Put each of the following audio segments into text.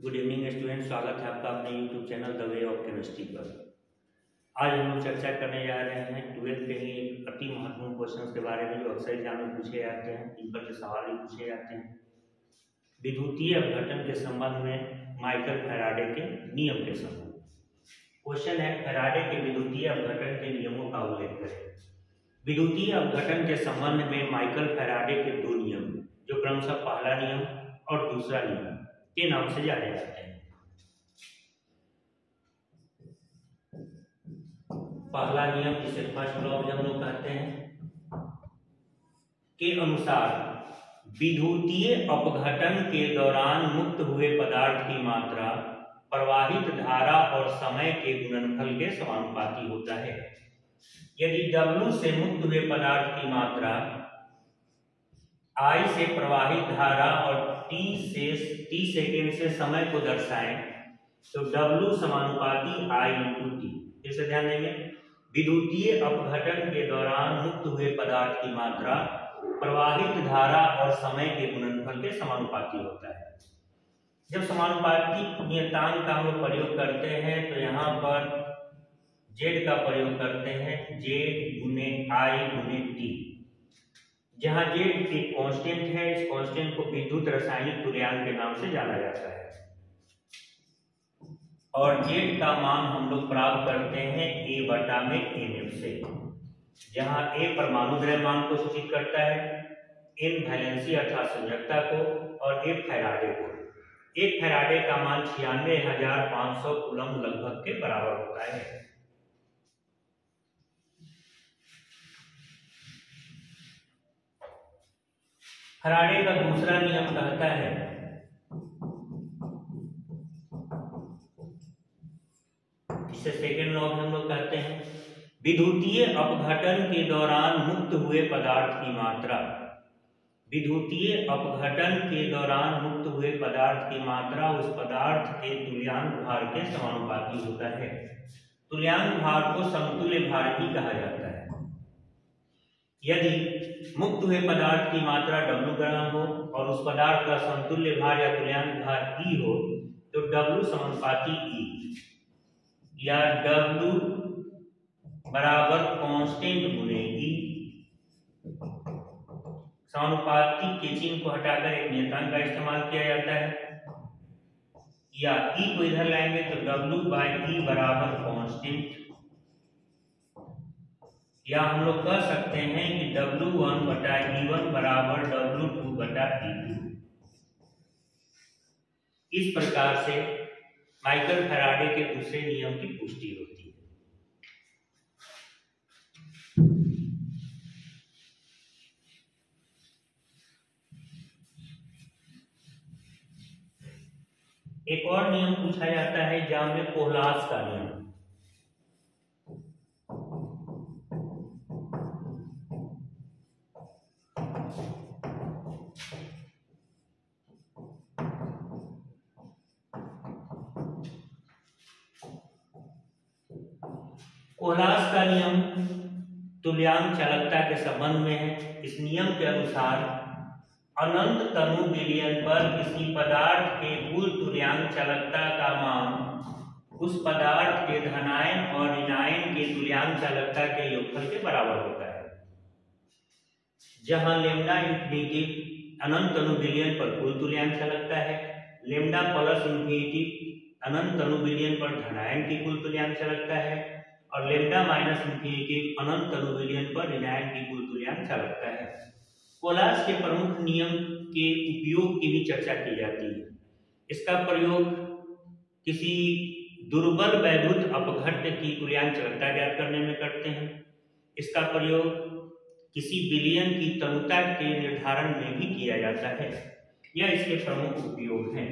Good evening student, स्वागत है आपका अपने YouTube channel the way of chemistry पर। आज हम लोग चर्चा करने जा रहे हैं 12th के ही एक अति महत्वपूर्ण क्वेश्चन के बारे में जो अक्सर एग्जाम में पूछे जाते हैं, इन पर के सवाल भी पूछे जाते हैं। विद्युतीय अपघटन के संबंध में माइकल फैराडे के नियम के संबंध। क्वेश्चन है, फैराडे के विद्युतीय अपघटन के नियमों का उल्लेख करें। विद्युतीय अपघटन के संबंध में माइकल फैराडे के दो नियम जो क्रमशः पहला नियम और दूसरा नियम के नाम से जाने जाते हैं। पहला नियम जिसे फर्स्ट लॉ हम लोग कहते हैं के अनुसार विद्युतीय अपघटन के दौरान मुक्त हुए पदार्थ की मात्रा प्रवाहित धारा और समय के गुणनफल के समानुपाती होता है। यदि W से मुक्त हुए पदार्थ की मात्रा I से प्रवाहित धारा और T सेकेंड से समय को दर्शाएं तो W समानुपाती I/T। फिर से ध्यान देंगे, विद्युतीय अपघटन के दौरान मुक्त हुए पदार्थ की मात्रा प्रवाहित धारा और समय के गुणनफल के समानुपाती होता है। जब समानुपाती नियतांक का हम लोग प्रयोग करते हैं तो यहाँ पर Z का प्रयोग करते हैं, Z गुने I गुने T। जहाँ Z एक कांस्टेंट है, इस कांस्टेंट को विद्युत रासायनिक तुल्यांक के नाम से जाना जाता है और Z का मान हम लोग प्राप्त करते हैं A बटा में NF से, जहाँ A परमाणु द्रव्यमान को सूचित करता है, N वैलेंसी अर्थात संयोजकता को और A फैराडे को। एक फैराडे का मान 96,500 कूलम लगभग के बराबर होता है। फैराडे का दूसरा नियम कहता है इसे सेकेंड लॉ हम लोग कहते हैं, विद्युतीय अपघटन के दौरान मुक्त हुए पदार्थ की मात्रा, विद्युतीय अपघटन के दौरान मुक्त हुए पदार्थ की मात्रा उस पदार्थ के तुल्यांक भार के समानुपाती होता है। तुल्यांक भार को समतुल्य भार भी कहा जाता है। यदि मुक्त हुए पदार्थ की मात्रा W ग्राम हो और उस पदार्थ का समतुल्य भार या तुल्यांक भार E हो तो W समानुपाती E या W बराबर कांस्टेंट गुने E। समानुपाती के चिन्ह को हटाकर एक नियतांक का इस्तेमाल किया जाता है, या E को इधर लाएंगे तो W बाई E बराबर कांस्टेंट, या हम लोग कह सकते हैं कि W1 बटा E1 बराबर W2 बटा E2। इस प्रकार से माइकल फैराडे के दूसरे नियम की पुष्टि होती है। एक और नियम पूछा जाता है जहां में कोहलास का नियम। कोहलास का नियम तुल्यांक चालकता के संबंध में है। इस नियम के अनुसार अनंत तनु विलयन पर किसी पदार्थ के कुल तुल्यांक चालकता का मान उस पदार्थ के धनायन और ऋणायन के तुल्यांक चालकता के योगफल के बराबर होता है। जहां लेम्डा इंफिनिटी अनंत तनु विलयन पर कुल तुल्यांक चालकता है, लेम्डा प्लस इंफिनिटी अनंत तनु विलयन पर धनायन की कुल तुल्यांक चालकता है और लेम्डा माइनस इंफिनिटी अनंत तनु विलयन पर ऋणायन की कुल तुल्यांक चालकता है। कोहलास के प्रमुख नियम के उपयोग की भी चर्चा की जाती है। इसका प्रयोग किसी दुर्बल वैद्युत अपघट्य की तुल्यांक चालकता ज्ञात करने में करते हैं। इसका प्रयोग किसी विलयन की तनुता के निर्धारण में भी किया जाता है। यह इसके प्रमुख उपयोग हैं।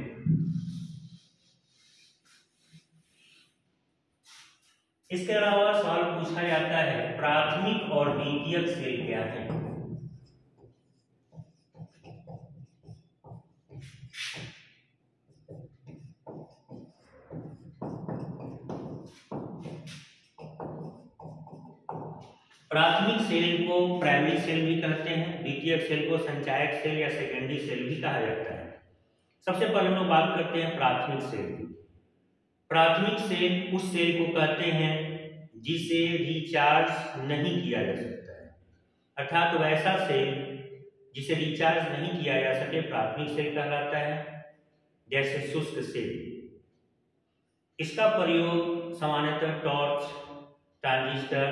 इसके अलावा सवाल पूछा जाता है प्राथमिक और द्वितीयक सेल क्या है। प्राथमिक सेल को प्राइमरी सेल भी कहते हैं, द्वितीयक सेल को संचायक सेल या सेकेंडरी सेल भी कहा जाता है। सबसे पहले हम लोग बात करते हैं प्राथमिक सेल की। प्राथमिक सेल उस सेल को कहते हैं जिसे रिचार्ज नहीं किया जा सकता है, अर्थात वैसा सेल जिसे रिचार्ज नहीं किया जा सके प्राथमिक सेल कहलाता है। जैसे शुष्क सेल, इसका प्रयोग सामान्यतः टॉर्च, ट्रांजिस्टर,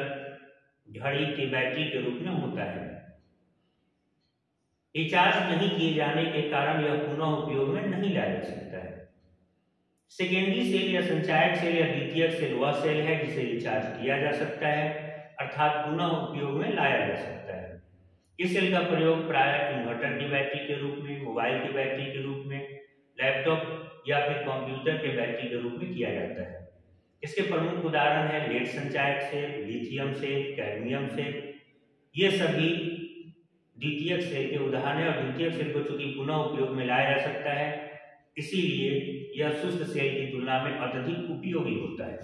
घड़ी की बैटरी के रूप में होता है। रिचार्ज नहीं किए जाने के कारण यह पुनः उपयोग में नहीं लाया जा सकता है। सेकेंडरी सेल या संचायक सेल या द्वितीयक सेल वह सेल है जिसे रिचार्ज किया जा सकता है, अर्थात पुनः उपयोग में लाया जा सकता है। इस सेल का प्रयोग प्रायः इन्वर्टर की बैटरी के रूप में, मोबाइल की बैटरी के रूप में, लैपटॉप या फिर कंप्यूटर के बैटरी के रूप में किया जाता है। इसके प्रमुख उदाहरण है लेड संचायक cell, lithium cell, cadmium cell. ये सभी द्वितीयक सेल के उदाहरण है और द्वितीयक सेल को चूंकि पुनः उपयोग में लाया जा सकता है, इसीलिए यह शुष्क सेल की तुलना में अत्यधिक उपयोगी होता है।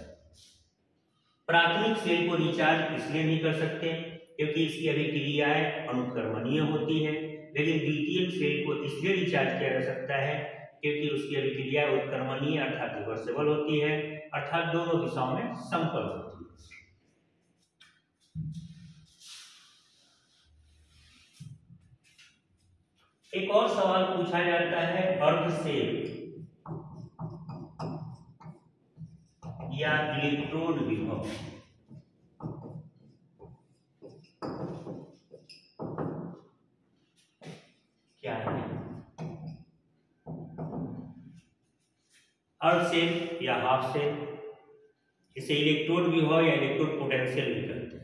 प्राथमिक सेल को रिचार्ज इसलिए नहीं कर सकते क्योंकि इसकी अभिक्रियाएं अनुत्क्रमणीय होती है, लेकिन द्वितीयक सेल को इसलिए रिचार्ज किया जा सकता है क्योंकि उसकी अभिक्रिया उत्क्रमणीय अर्थात रिवर्सेबल होती है, अर्थात दोनों दिशाओं में समतल होती है। एक और सवाल पूछा जाता है अर्ध सेल या इलेक्ट्रोड विभव। क्या है अर्ध सेल या हाफ सेल? इसे इलेक्ट्रोड विभव या इलेक्ट्रोड पोटेंशियल भी कहते हैं।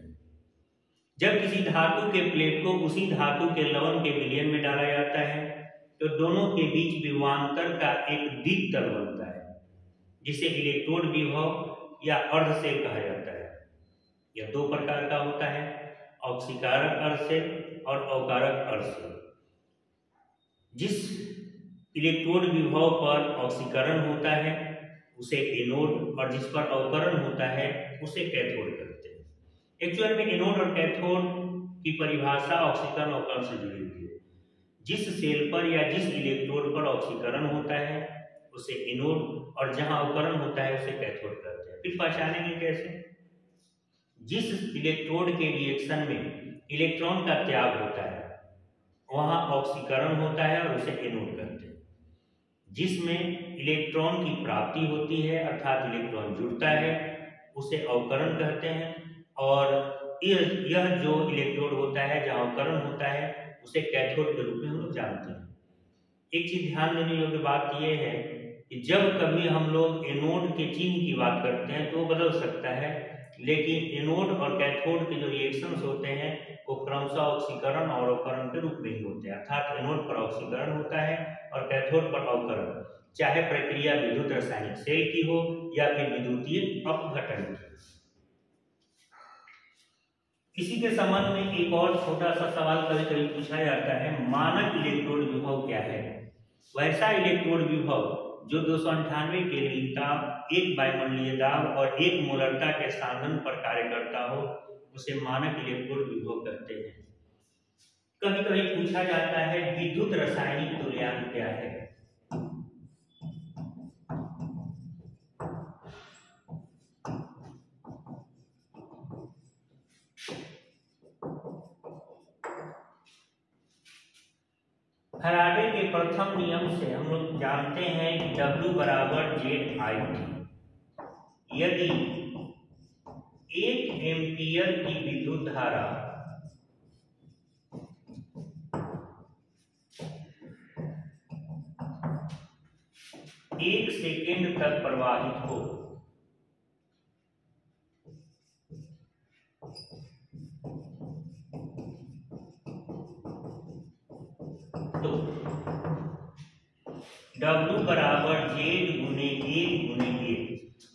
जब किसी धातु के प्लेट को उसी धातु के लवण के विलयन में डाला जाता है तो दोनों के बीच विभवांतर का एक द्वितल बनता है, जिसे इलेक्ट्रोड विभव या अर्ध सेल कहा जाता है। यह दो प्रकार का होता है, ऑक्सीकारक अर्ध सेल और अवकारक अर्ध सेल। जिस इलेक्ट्रोड विभव पर ऑक्सीकरण होता है उसे एनोड और जिस पर अवकरण होता है उसे कैथोड कहते हैं। एक्चुअल में एनोड और कैथोड की परिभाषा ऑक्सीकरण अवकरण से जुड़ी हुई है। जिस सेल पर या जिस इलेक्ट्रोड पर ऑक्सीकरण होता है उसे एनोड और जहां अवकरण होता है उसे कैथोड कहते हैं। फिर पहचानेंगे कैसे? जिस इलेक्ट्रोड के रिएक्शन में इलेक्ट्रॉन का त्याग होता है वहां ऑक्सीकरण होता है और उसे एनोड कहते हैं। जिसमें इलेक्ट्रॉन की प्राप्ति होती है अर्थात इलेक्ट्रॉन जुड़ता है उसे अवकरण कहते हैं, और यह जो इलेक्ट्रोड होता है जहां अवकरण होता है उसे कैथोड के रूप में हम लोग जानते हैं। एक चीज ध्यान देने योग्य बात यह है कि जब कभी हम लोग एनोड के चिन्ह की बात करते हैं तो बदल सकता है, लेकिन एनोड और कैथोड के जो रिएक्शंस होते हैं वो क्रमशः ऑक्सीकरण और अवकरण के रूप में ही होते हैं, अर्थात एनोड पर ऑक्सीकरण होता है और कैथोड पर अवकरण, चाहे प्रक्रिया विद्युत रासायनिक सेल की हो या फिर विद्युतीय अपघटन की। इसी के संबंध में एक और छोटा सा सवाल कभी कभी पूछा जाता है, मानक इलेक्ट्रोड विभव क्या है? वैसा इलेक्ट्रोड विभव जो 298 केल्विन ताप, 1 वायुमंडलीय दाब और 1 मोलरता के सांद्रण पर कार्य करता हो उसे मानक इलेक्ट्रोड विभव कहते हैं। कभी कभी पूछा जाता है विद्युत रासायनिक तुल्यांक क्या है? फैराडे के प्रथम नियम से हम लोग जानते हैं कि W बराबर ZIT। यदि 1 एम्पियर की विद्युत धारा एक सेकेंड तक प्रवाहित हो तो W बराबर Z गुने 1 गुने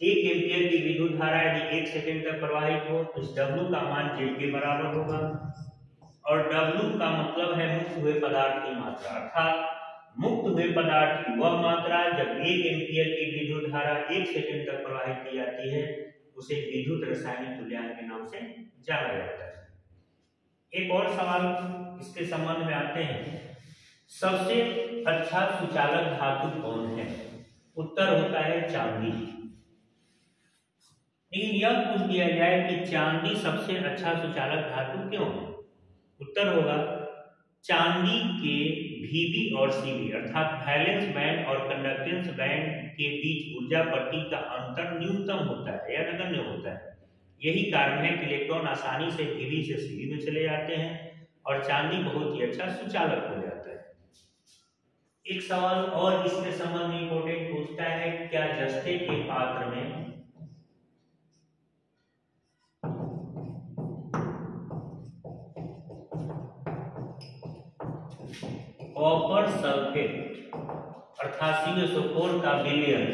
1 एम्पियर की विद्युत धारा यदि 1 सेकेंड तक प्रवाहित हो तो इस W का मान Z के बराबर होगा, और W का मतलब है मुक्त हुए पदार्थ की मात्रा, अर्थात मुक्त हुए पदार्थ की वह मात्रा जब 1 एम्पियर की विद्युत धारा 1 सेकेंड तक प्रवाहित की जाती है उसे विद्युत रासायनिक तुल्यांक के नाम से जाना जाता है। एक और सवाल इसके संबंध में आते हैं, सबसे अच्छा सुचालक धातु कौन है? उत्तर होता है चांदी। लेकिन यह पूछ दिया जाए कि चांदी सबसे अच्छा सुचालक धातु क्यों है? उत्तर होगा चांदी के Vb और Cb अर्थात वैलेंस बैंड और कंडक्टेंस बैंड के बीच ऊर्जा पट्टी का अंतर न्यूनतम होता है या नगण्य होता है। यही कारण है कि इलेक्ट्रॉन आसानी से Vb से Cb में चले जाते हैं और चांदी बहुत ही अच्छा सुचालक हो जाता है। एक सवाल और इसके संबंध में इंपॉर्टेंट पूछता है, क्या जस्ते के पात्र में कॉपर सल्फेट अर्थात CaSO4 का विलयन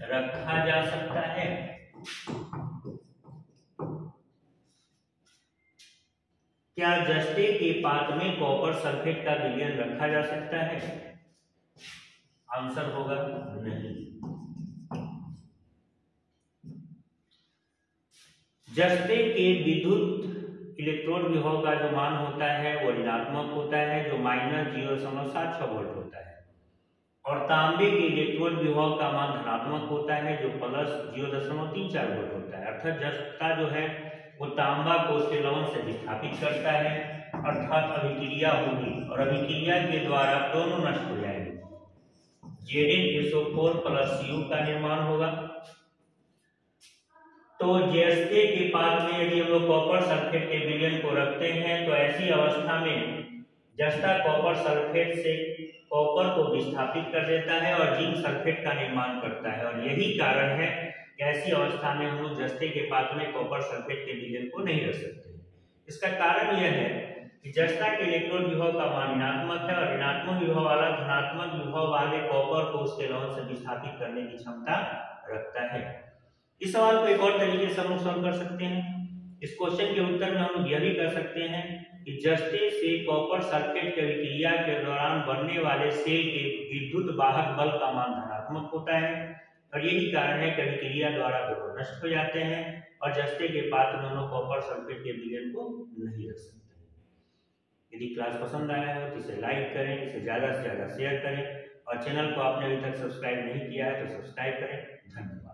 रखा जा सकता है? क्या जस्ते के पात्र में कॉपर सल्फेट का विलयन रखा जा सकता है? आंसर होगा नहीं। जस्ते के विद्युत इलेक्ट्रोड विभव का जो मान होता है वो ऋणात्मक होता है, जो -0.76 वोल्ट होता है, और तांबे के इलेक्ट्रोड विभव का मान धनात्मक होता है, जो +0.34 वोल्ट होता है। अर्थात जस्ता जो है वो तांबा को उसके लवण से विस्थापित करता है, अर्थात अभिक्रिया होगी और अभिक्रिया के द्वारा दोनों नष्ट हो जाएंगे। ZnSO4 + Cu का निर्माण होगा। तो जस्ते के पात्र में यदि हम लोग कॉपर सल्फेट के विलयन को रखते हैं तो ऐसी अवस्था में जस्ता कॉपर सल्फेट से कॉपर को विस्थापित कर देता है और जिंक सल्फेट का निर्माण करता है, और यही कारण है कि ऐसी अवस्था में हम लोग जस्ते के पात्र में कॉपर सल्फेट के विलयन को नहीं रख सकते। इसका कारण यह है कि जस्ता के इलेक्ट्रॉन विभव का मान ऋणात्मक है और ऋणात्मक विभव वाला धनात्मक विभव वाले कॉपर को उसके लवण से विस्थापित करने की क्षमता रखता है। इस सवाल को एक और तरीके से हम लोग सॉल्व कर सकते हैं। इस क्वेश्चन के उत्तर में हम लोग यह भी कर सकते हैं कि जस्ते से कॉपर सल्फेट की अभिक्रिया के दौरान बनने वाले सेल के विद्युत वाहक बल का मान धनात्मक होता है, और यही कारण है कि अभिक्रिया द्वारा दोनों नष्ट हो जाते हैं और जस्ते के पात्र में हम लोग कॉपर सल्फेट के विलयन को नहीं रख सकते। यदि क्लास पसंद आया हो तो इसे लाइक करें, इसे ज्यादा से ज्यादा शेयर करें, और चैनल को आपने अभी तक सब्सक्राइब नहीं किया है तो सब्सक्राइब करें। धन्यवाद।